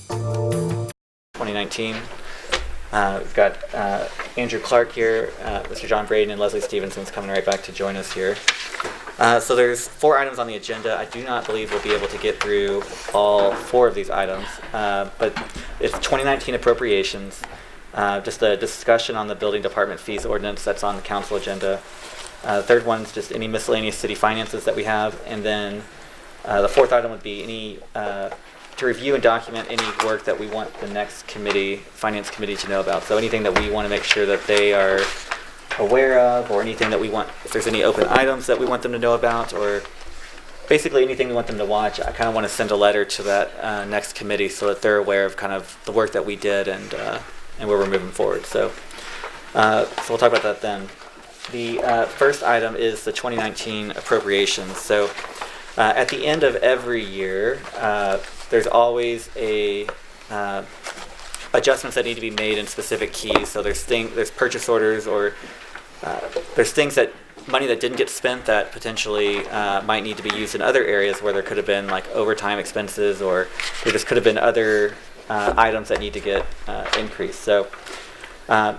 2019. We've got Andrew Clark here, Mr. John Braden, and Leslie Stevenson's coming right back to join us here. So there's 4 items on the agenda. I do not believe we'll be able to get through all 4 of these items, but it's 2019 appropriations, just a discussion on the building department fees ordinance that's on the council agenda. The third one's just any miscellaneous city finances that we have, and then the 4th item would be any to review and document any work that we want the next committee, finance committee, to know about. So anything that we want to make sure that they are aware of, or anything that we want, if there's any open items that we want them to know about, or basically anything we want them to watch. I kind of want to send a letter to that next committee so that they're aware of kind of the work that we did and where we're moving forward. So we'll talk about that then. The first item is the 2019 appropriations. So at the end of every year, there's always a adjustments that need to be made in specific keys. So there's purchase orders, or there's things money that didn't get spent that potentially might need to be used in other areas where there could have been like overtime expenses, or there just could have been other items that need to get increased. So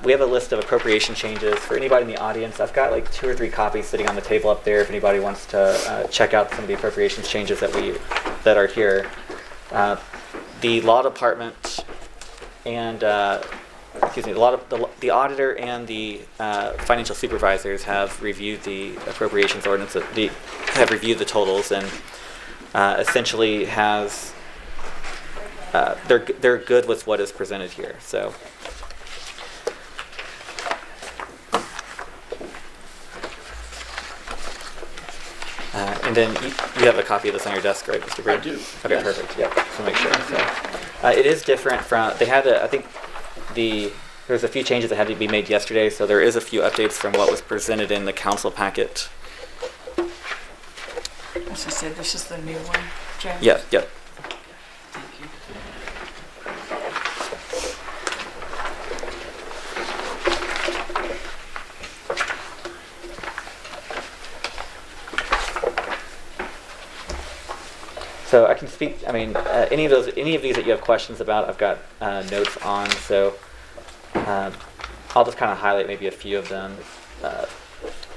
we have a list of appropriation changes for anybody in the audience. I've got like 2 or 3 copies sitting on the table up there if anybody wants to check out some of the appropriations changes that are here. The law department and the auditor and the financial supervisors have reviewed the appropriations ordinance. Have reviewed the totals and essentially they're good with what is presented here. So. And then you have a copy of this on your desk, right, Mr. Green? I do. Okay, yes. Perfect. Yep. Just to make sure. So, it is different from. They had I think there's a few changes that had to be made yesterday, so there is a few updates from what was presented in the council packet. As I said, this is the new one, James? Yeah. Yep. Thank you. So I can speak. I mean, any of these that you have questions about, I've got notes on. So I'll just kind of highlight maybe a few of them.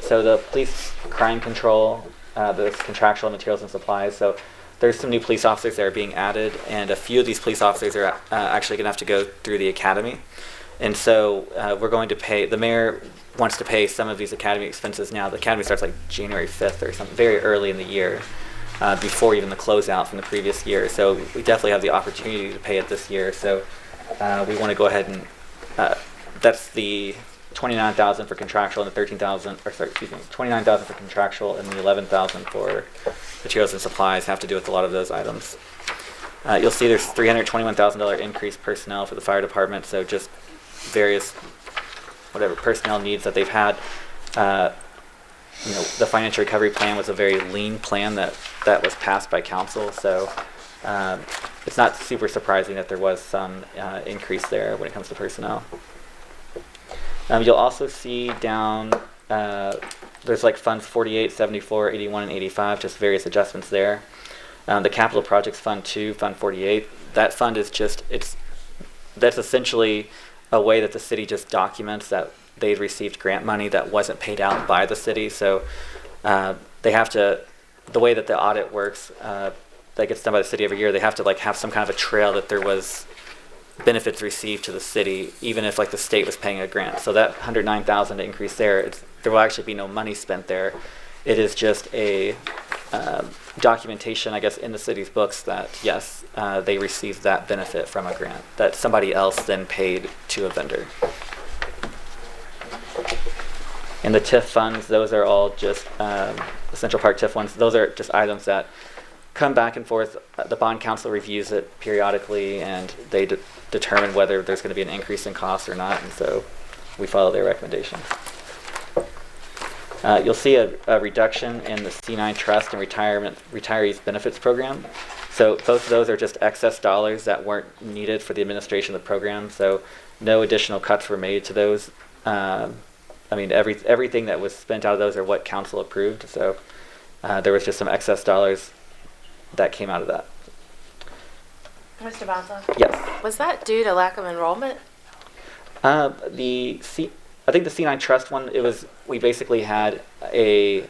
So the police crime control, there's contractual materials and supplies. So there's some new police officers that are being added, and a few of these police officers are actually going to have to go through the academy. And so we're going to pay. The mayor wants to pay some of these academy expenses now. The academy starts like January 5th or something, very early in the year. Before even the closeout from the previous year. So we definitely have the opportunity to pay it this year. So we want to go ahead and, that's the $29,000 for contractual and the $29,000 for contractual and the $11,000 for materials and supplies have to do with a lot of those items. You'll see there's $321,000 increase personnel for the fire department. So just various, whatever personnel needs that they've had. The financial recovery plan was a very lean plan that was passed by council, so it's not super surprising that there was some increase there when it comes to personnel. You'll also see down, there's like funds 48, 74, 81, and 85, just various adjustments there. The capital projects fund 2, fund 48, that fund is that's essentially a way that the city just documents that they received grant money that wasn't paid out by the city. So they have to, the way that the audit works, that gets done by the city every year, they have to like have some kind of a trail that there was benefits received to the city, even if like the state was paying a grant. So that $109,000 increase there, there will actually be no money spent there. It is just a documentation, I guess, in the city's books that yes, they received that benefit from a grant that somebody else then paid to a vendor. And the TIF funds, those are all just the Central Park TIF ones. Those are just items that come back and forth. The bond council reviews it periodically, and they determine whether there's going to be an increase in cost or not. And so we follow their recommendation. You'll see a reduction in the C9 Trust and Retirees Benefits Program. So both of those are just excess dollars that weren't needed for the administration of the program. So no additional cuts were made to those. I mean, everything that was spent out of those are what council approved. So there was just some excess dollars that came out of that. Mr. Baza? Yes. Was that due to lack of enrollment? I think the C9 Trust one, we basically had we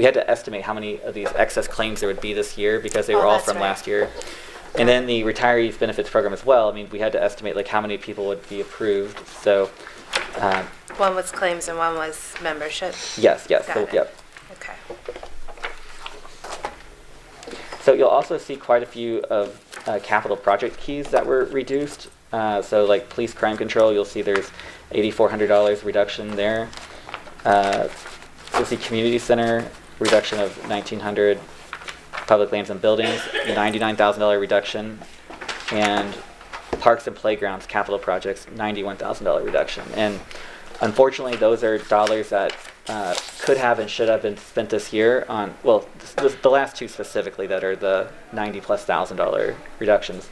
had to estimate how many of these excess claims there would be this year because they were all that's from right. last year. And then the Retirees Benefits Program as well. I mean, we had to estimate like how many people would be approved. So, One was claims and one was membership. yes. Got So, it. yep. Okay. So you'll also see quite a few of capital project keys that were reduced. So like police crime control, you'll see there's $8,400 reduction there. You'll see community center reduction of $1,900. Public lands and buildings, $99,000 reduction, and parks and playgrounds capital projects, $91,000 reduction. And unfortunately, those are dollars that could have and should have been spent this year on, well, the last two specifically that are the $90,000+ reductions.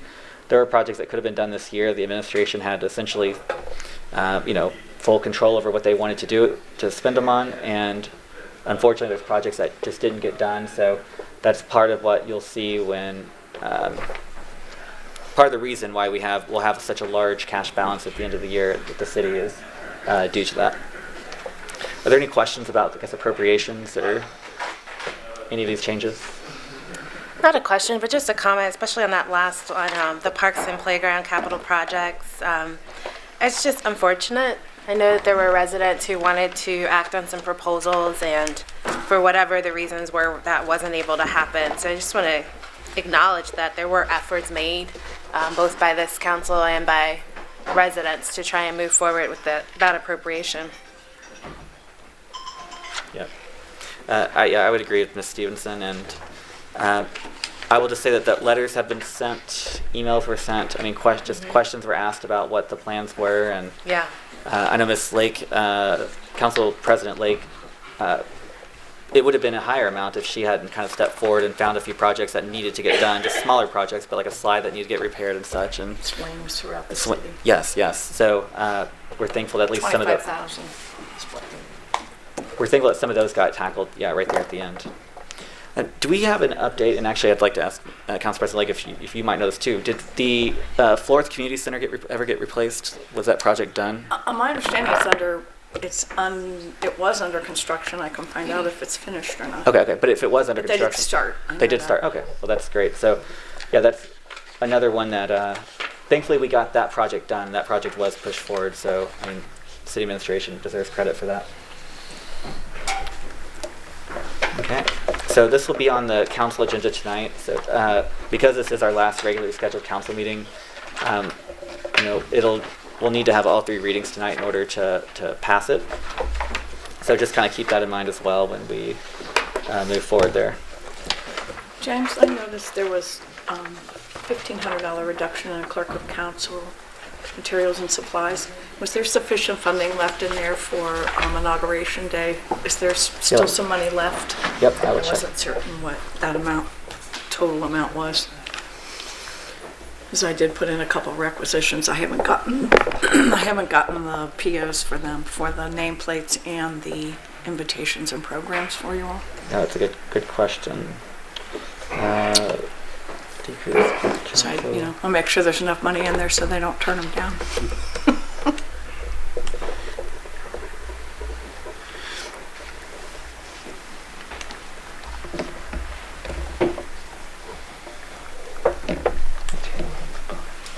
There were projects that could have been done this year. The administration had essentially, full control over what they wanted to do to spend them on, and unfortunately, there's projects that just didn't get done. So that's part of what you'll see when, part of the reason why we'll have such a large cash balance at the end of the year that the city is due to that. Are there any questions about, I guess, appropriations or any of these changes? Not a question, but just a comment, especially on that last one, the parks and playground capital projects. It's just unfortunate. I know that there were residents who wanted to act on some proposals, and for whatever the reasons were, that wasn't able to happen. So I just want to acknowledge that there were efforts made, both by this council and by residents, to try and move forward with that appropriation. Yep. I would agree with Ms. Stevenson, and I will just say that letters have been sent, emails were sent. I mean, questions were asked about what the plans were, and Yeah. I know Ms. Lake, Council President Lake, it would have been a higher amount if she hadn't kind of stepped forward and found a few projects that needed to get done, just smaller projects, but like a slide that needed to get repaired and such. And Swings throughout the city. yes. So we're thankful that at least some of those. 25,000. We're thankful that some of those got tackled, right there at the end. Do we have an update? And actually, I'd like to ask Council President Lake if you might know this too. Did the Florence Community Center ever get replaced? Was that project done? My understanding it was under construction. I can find out if it's finished or not. Okay. But if it was under They did construction, start. They did start. Okay, well that's great. So, yeah, that's another one that thankfully we got that project done. That project was pushed forward. So, I mean, city administration deserves credit for that. Okay, so this will be on the council agenda tonight. So because this is our last regularly scheduled council meeting, we'll need to have all three readings tonight in order to pass it. So just kind of keep that in mind as well when we move forward there. James, I noticed there was $1,500 reduction in clerk of council materials and supplies. Was there sufficient funding left in there for inauguration day? Is there still Yep. some money left? Yep, I will I check. wasn't certain what that total amount was. Because I did put in a couple requisitions. I haven't gotten the POs for them, for the nameplates and the invitations and programs for you all. No, that's a good question. So I'll make sure there's enough money in there so they don't turn them down.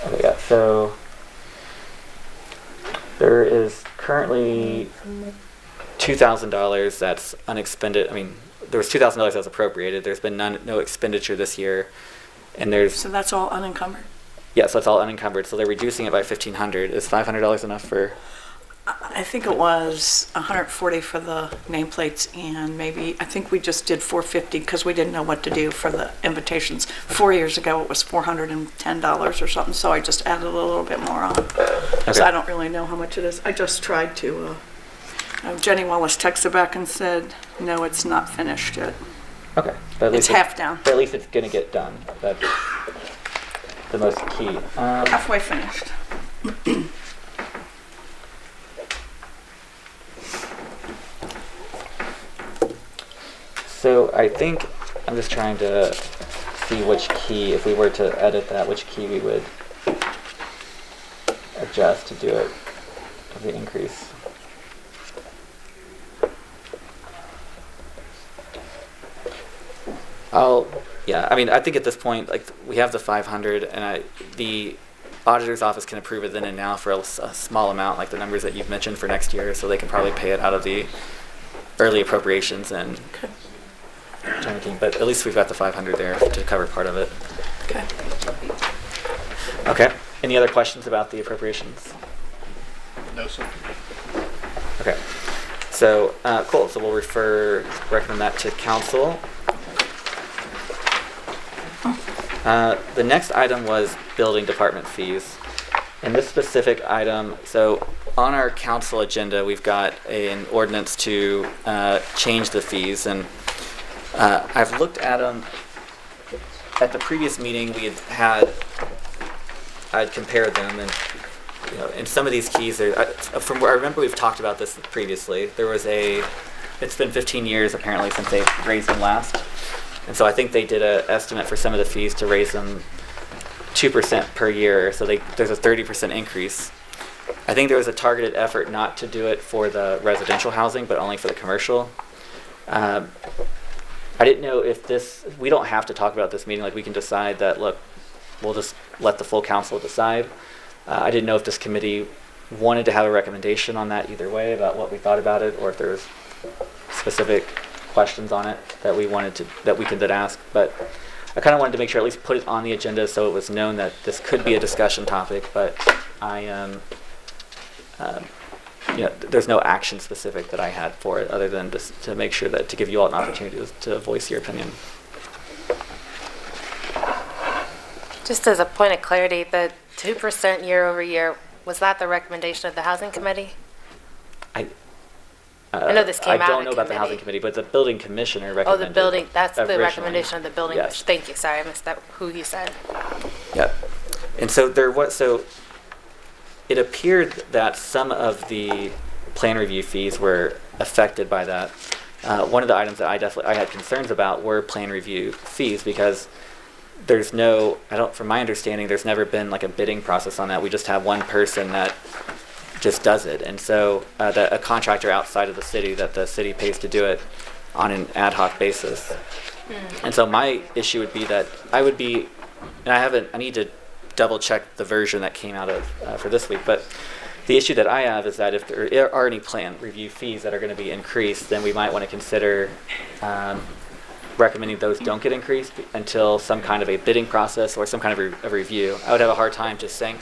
Okay, yeah, so there is currently $2,000 that's unexpended. I mean, there was $2,000 that's appropriated. There's been no expenditure this year. And there's, So that's all unencumbered? so that's all unencumbered. So they're reducing it by $1,500. Is $500 enough for? I think it was $140 for the nameplates, and I think we just did $450 because we didn't know what to do for the invitations. 4 years ago, it was $410 or something, so I just added a little bit more on. Okay. So I don't really know how much it is. I just tried to, Jenny Wallace texted back and said, no, it's not finished yet. Okay. But at It's least half down. But at least it's going to get done. That's the most key. Halfway finished. So I think I'm just trying to see which key, if we were to edit that, which key we would suggest to do it of the increase? Yeah, I mean, I think at this point, like, we have the 500, and the auditor's office can approve it then and now for a small amount, like the numbers that you've mentioned for next year, so they can probably pay it out of the early appropriations and everything. But at least we've got the 500 there to cover part of it. Okay. Okay. Any other questions about the appropriations? No, sir. Okay. So, cool. So we'll recommend that to council. The next item was building department fees. And this specific item, so on our council agenda, we've got an ordinance to change the fees. And I've looked at them. At the previous meeting, I'd compared them, and in some of these keys, from where I remember we've talked about this previously. It's been 15 years apparently since they raised them last, and so I think they did an estimate for some of the fees to raise them 2% per year. So there's a 30% increase. I think there was a targeted effort not to do it for the residential housing, but only for the commercial. I didn't know if we don't have to talk about this meeting. Like, we can decide that, look, we'll just let the full council decide. I didn't know if this committee wanted to have a recommendation on that either way about what we thought about it, or if there's specific questions on it that we could then ask. But I kind of wanted to make sure at least put it on the agenda so it was known that this could be a discussion topic. But there's no action specific that I had for it other than just to make sure that to give you all an opportunity to voice your opinion. Just as a point of clarity, the 2% year over year, was that the recommendation of the housing committee? I know this came out of I don't know about the committee. housing committee, but the building commissioner Oh, recommended. the building, that's the originally. recommendation of the building. Yes. Thank you, sorry, I missed that, who you said. Yep. And so it appeared that some of the plan review fees were affected by that. One of the items that I had concerns about were plan review fees, because from my understanding, there's never been like a bidding process on that. We just have one person that just does it. And so a contractor outside of the city that the city pays to do it on an ad hoc basis. And so my issue would be that I need to double check the version that came out of for this week. But the issue that I have is that if there are any plan review fees that are going to be increased, then we might want to consider recommending those don't get increased until some kind of a bidding process or some kind of a review. I would have a hard time just saying,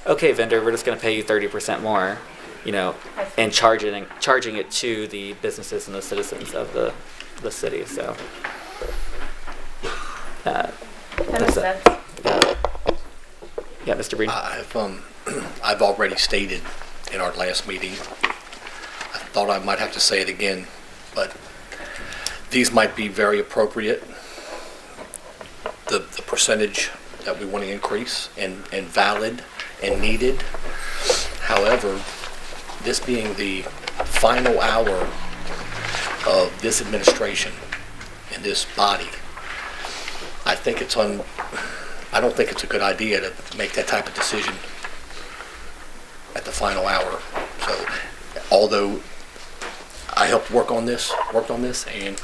okay, vendor, we're just going to pay you 30% more, and charging it to the businesses and the citizens of the city. So That makes sense. Yeah, Mr. Breen. I've already stated in our last meeting. I thought I might have to say it again, but these might be very appropriate. The percentage that we want to increase and valid and needed. However, this being the final hour of this administration and this body, I don't think it's a good idea to make that type of decision at the final hour. So, although I helped work on this, and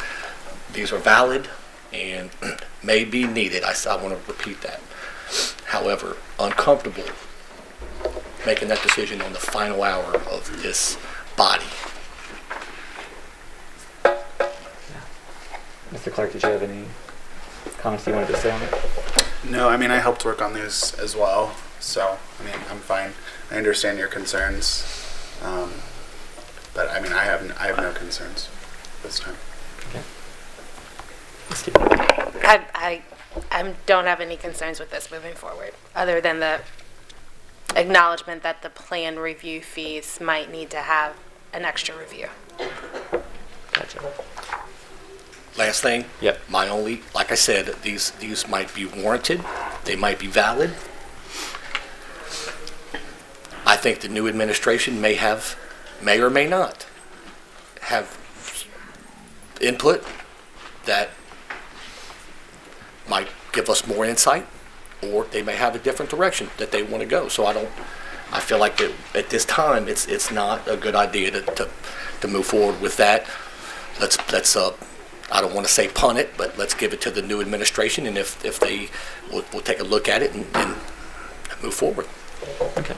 these are valid and may be needed, I want to repeat that. However, uncomfortable making that decision on the final hour of this body. Mr. Clark, did you have any comments you wanted to say on it? No, I mean, I helped work on these as well, so, I mean, I'm fine. I understand your concerns, but, I mean, I have no concerns this time. Okay. I don't have any concerns with this moving forward, other than the acknowledgement that the plan review fees might need to have an extra review. Gotcha. Last thing. Yep. Like I said, these might be warranted. They might be valid. I think the new administration may or may not have input that might give us more insight, or they may have a different direction that they want to go. So I feel like that at this time, it's not a good idea to move forward with that. Let's I don't want to say punt it, but let's give it to the new administration, and if they, we'll take a look at it and move forward. Okay.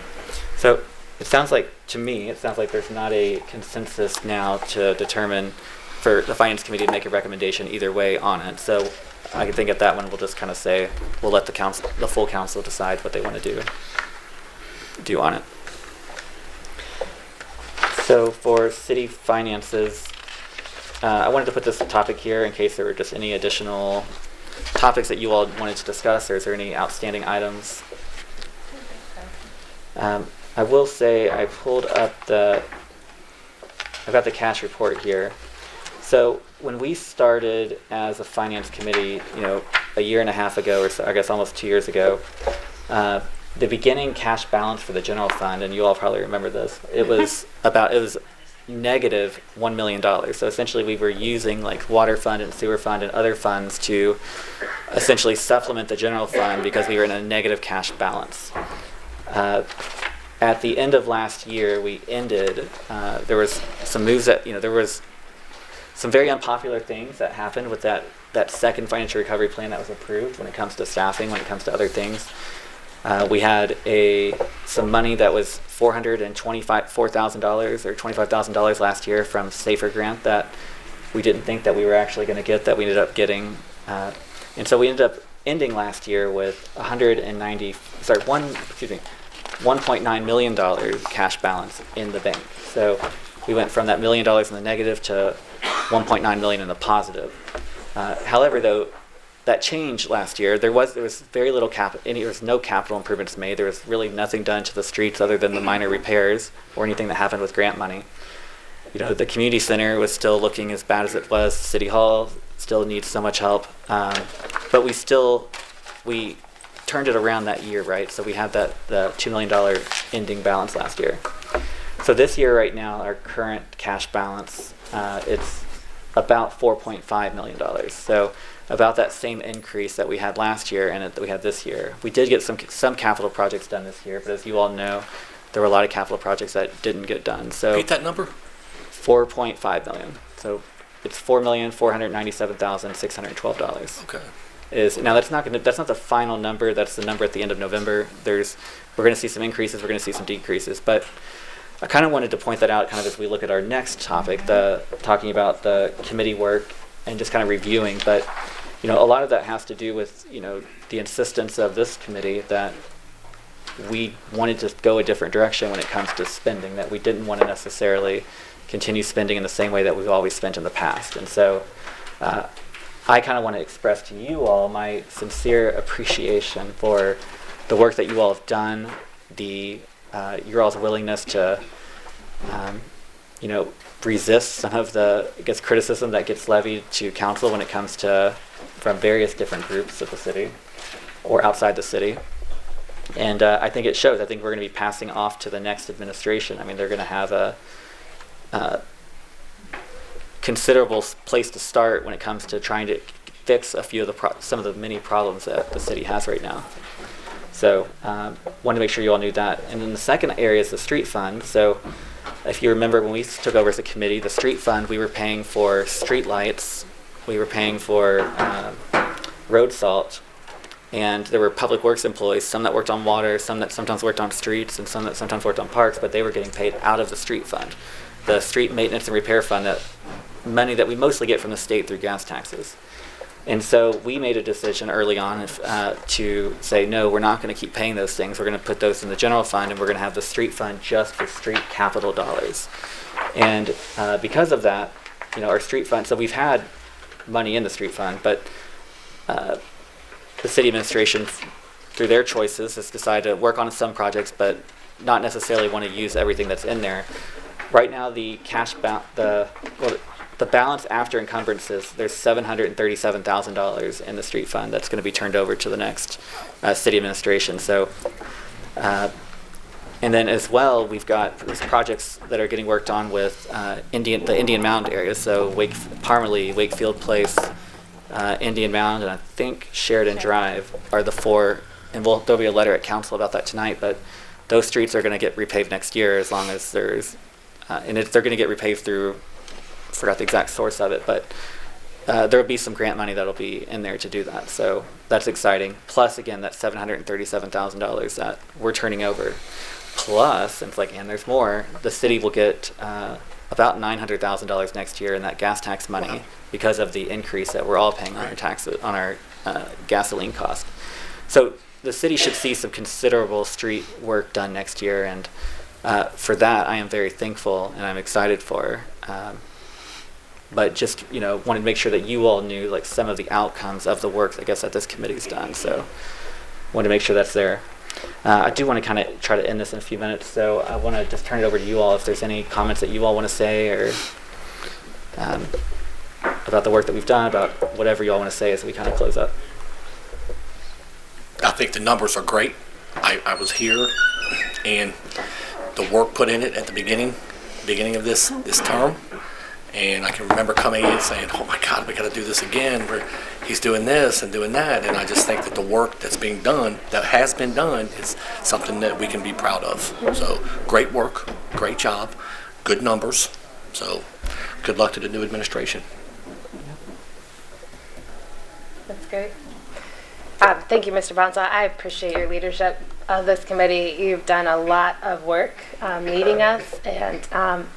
So it sounds like, to me, there's not a consensus now to determine for the Finance Committee to make a recommendation either way on it. So I think at that one, we'll just kind of say, we'll let the full council decide what they want to do on it. So for city finances, I wanted to put this topic here in case there were just any additional topics that you all wanted to discuss, or is there any outstanding items? I will say I pulled up I've got the cash report here. So when we started as a finance committee, a year and a half ago, or so, I guess almost 2 years ago, the beginning cash balance for the general fund, and you all probably remember this, it was negative $1 million. So essentially we were using like water fund and sewer fund and other funds to essentially supplement the general fund because we were in a negative cash balance. At the end of last year, we ended, there was some moves that, there was some very unpopular things that happened with that second financial recovery plan that was approved when it comes to staffing, when it comes to other things. We had some money that was $4,000 or $25,000 last year from Safer Grant that we didn't think that we were actually going to get, that we ended up getting. And so we ended up ending last year with $1.9 million cash balance in the bank. So we went from that $1 million in the negative to $1.9 million in the positive. However, though, that changed last year. There was very little there was no capital improvements made. There was really nothing done to the streets other than the minor repairs or anything that happened with grant money. The community center was still looking as bad as it was. City Hall still needs so much help, but we turned it around that year, right? So we had the $2 million ending balance last year. So this year, right now, our current cash balance, it's about $4.5 million. So about that same increase that we had last year and that we had this year. We did get some capital projects done this year, but as you all know, there were a lot of capital projects that didn't get done. So Repeat that number? $4.5 million. So it's $4,497,612. Okay. Now that's not the final number. That's the number at the end of November. We're going to see some increases. We're going to see some decreases. But I kind of wanted to point that out kind of as we look at our next topic, talking about the committee work and just kind of reviewing. But a lot of that has to do with the insistence of this committee that we wanted to go a different direction when it comes to spending. That we didn't want to necessarily continue spending in the same way that we've always spent in the past. And so I kind of want to express to you all my sincere appreciation for the work that you all have done, your all's willingness to, resist some of the criticism that gets levied to council when it comes to from various different groups of the city or outside the city. And I think it shows. I think we're going to be passing off to the next administration. I mean, they're going to have a considerable place to start when it comes to trying to fix a few of some of the many problems that the city has right now. So wanted to make sure you all knew that. And then the second area is the street fund. So if you remember when we took over as a committee, the street fund, we were paying for street lights, we were paying for road salt, and there were public works employees, some that worked on water, some that sometimes worked on streets, and some that sometimes worked on parks, but they were getting paid out of the street fund. The street maintenance and repair fund, that money that we mostly get from the state through gas taxes. And so we made a decision early on to say, no, we're not going to keep paying those things. We're going to put those in the general fund, and we're going to have the street fund just for street capital dollars. And because of that, our street fund, so we've had money in the street fund, but the city administration, through their choices, has decided to work on some projects, but not necessarily want to use everything that's in there. Right now, the balance after encumbrances, there's $737,000 in the street fund that's going to be turned over to the next city administration. So, and then as well, we've got these projects that are getting worked on with the Indian Mound area. So Parmalee, Wakefield Place, Indian Mound, and I think Sheridan Drive are the four. And there'll be a letter at council about that tonight. But those streets are going to get repaved next year as long as there's, and they're going to get repaved through, forgot the exact source of it, but there'll be some grant money that'll be in there to do that. So that's exciting. Plus, again, that $737,000 that we're turning over. Plus, and it's like, and there's more, the city will get about $900,000 next year in that gas tax money. Wow. Because of the increase that we're all paying on our taxes, on our gasoline cost. So the city should see some considerable street work done next year, and for that I am very thankful and I'm excited for. But just, wanted to make sure that you all knew like some of the outcomes of the work, I guess, that this committee's done. So wanted to make sure that's there. I do want to kind of try to end this in a few minutes, so I want to just turn it over to you all if there's any comments that you all want to say, or about the work that we've done, about whatever you all want to say as we kind of close up. I think the numbers are great. I was here, and the work put in it at the beginning of this term, and I can remember coming in saying, "Oh my God, we got to do this again." He's doing this and doing that, and I just think that the work that's being done, that has been done, is something that we can be proud of. So great work, great job, good numbers. So good luck to the new administration. That's great. Thank you, Mr. Bonsall. I appreciate your leadership of this committee. You've done a lot of work leading us and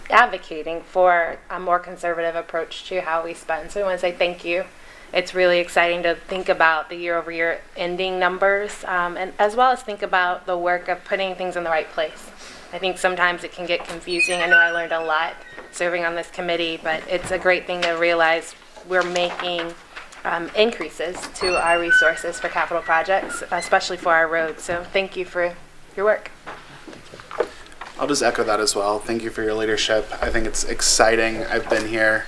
advocating for a more conservative approach to how we spend. So I want to say thank you. It's really exciting to think about the year-over-year ending numbers, and as well as think about the work of putting things in the right place. I think sometimes it can get confusing. I know I learned a lot serving on this committee, but it's a great thing to realize we're making increases to our resources for capital projects, especially for our roads. So thank you for your work. I'll just echo that as well. Thank you for your leadership. I think it's exciting. I've been here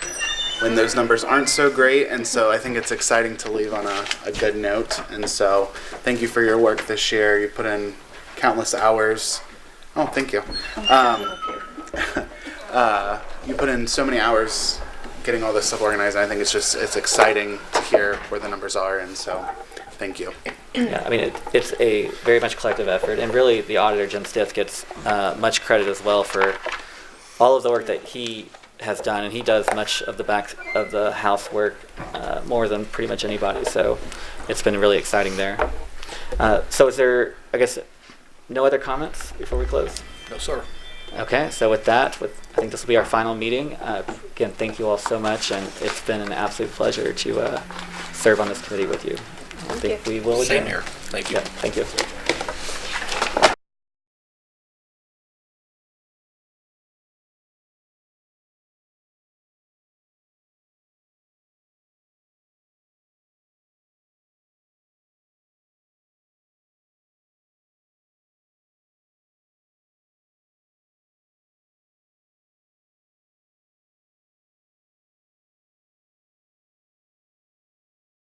when those numbers aren't so great, and so I think it's exciting to leave on a good note. And so thank you for your work this year. You put in countless hours. Oh, thank you. You put in so many hours getting all this stuff organized, and I think it's exciting to hear where the numbers are, and so thank you. Yeah, I mean, it's a very much collective effort, and really the auditor, Jim Stith, gets much credit as well for all of the work that he has done, and he does much of the back of the house work more than pretty much anybody, so it's been really exciting there. So is there, I guess, no other comments before we close? No, sir. Okay, so with that, I think this will be our final meeting. Again, thank you all so much, and it's been an absolute pleasure to serve on this committee with you. I think we will Same again. here. Thank you. Yeah, thank you.